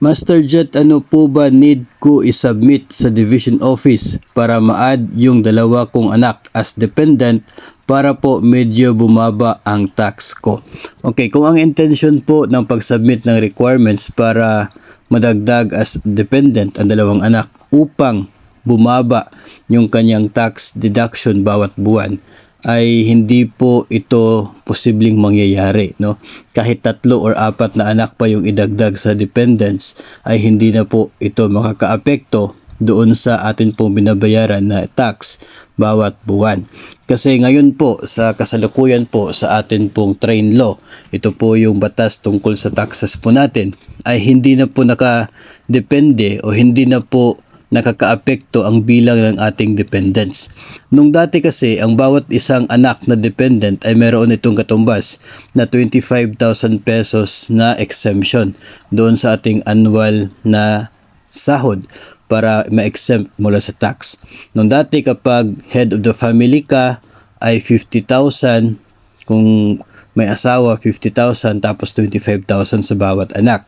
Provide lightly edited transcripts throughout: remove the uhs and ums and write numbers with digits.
Master Jet, ano po ba need ko isubmit sa division office para ma-add yung dalawa kong anak as dependent para po medyo bumaba ang tax ko? Okay, kung ang intention po ng pag-submit ng requirements para madagdag as dependent ang dalawang anak upang bumaba yung kanyang tax deduction bawat buwan, ay hindi po ito posibleng mangyayari, no? Kahit 3 or 4 na anak pa yung idagdag sa dependents, ay hindi na po ito makakaapekto doon sa atin pong binabayaran na tax bawat buwan. Kasi ngayon po, sa kasalukuyan po sa atin pong train law, ito po yung batas tungkol sa taxes po natin, ay hindi na po nakadepende o hindi na po nakakaapekto ang bilang ng ating dependents. Nung dati kasi, ang bawat isang anak na dependent ay meron itong katumbas na 25,000 pesos na exemption doon sa ating annual na sahod para ma-exempt mula sa tax. Nung dati kapag head of the family ka ay 50,000, kung may asawa 50,000 tapos 25,000 sa bawat anak.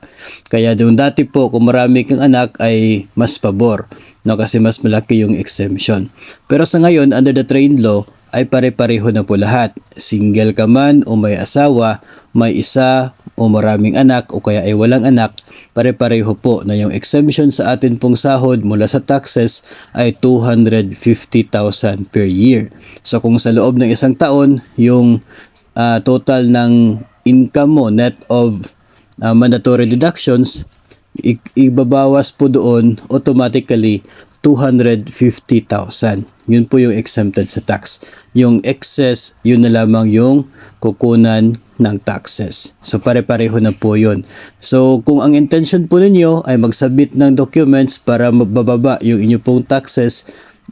Kaya doon dati po kung marami kang anak ay mas pabor, no, kasi mas malaki yung exemption. Pero sa ngayon under the train law ay pare-pareho na po lahat. Single ka man o may asawa, may isa o maraming anak o kaya ay walang anak, pare-pareho po na yung exemption sa atin pong sahod mula sa taxes ay 250,000 per year. So kung sa loob ng isang taon yung total ng income mo net of mandatory deductions, ibabawas po doon automatically 250,000. Yun po yung exempted sa tax. Yung excess, yun na lamang yung kukunan ng taxes. So pare-pareho na po yun. So kung ang intention po ninyo ay mag-submit ng documents para mababa yung inyo pong taxes,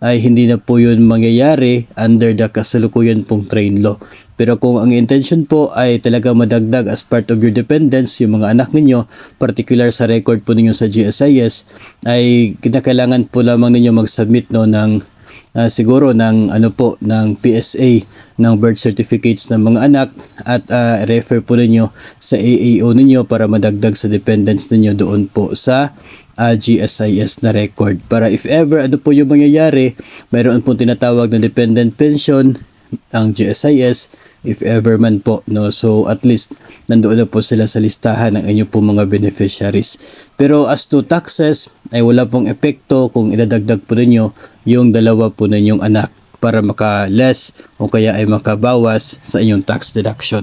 ay hindi na po yun mangyayari under the kasalukuyan pong train law. Pero kung ang intention po ay talaga madagdag as part of your dependents yung mga anak ninyo, particular sa record po ninyo sa GSIS, ay kinakailangan po lamang ninyo mag-submit no ng siguro ng ng PSA ng birth certificates ng mga anak at refer po ninyo sa AAO ninyo para madagdag sa dependents ninyo doon po sa GSIS na record. Para if ever ano po yung mangyayari, mayroon pong tinatawag na dependent pension ang GSIS if ever man po, no. So at least nandoon na po sila sa listahan ng inyo po mga beneficiaries. Pero as to taxes ay wala pong epekto kung idadagdag po ninyo yung dalawa po ninyong anak para maka-less o kaya ay makabawas sa inyong tax deduction.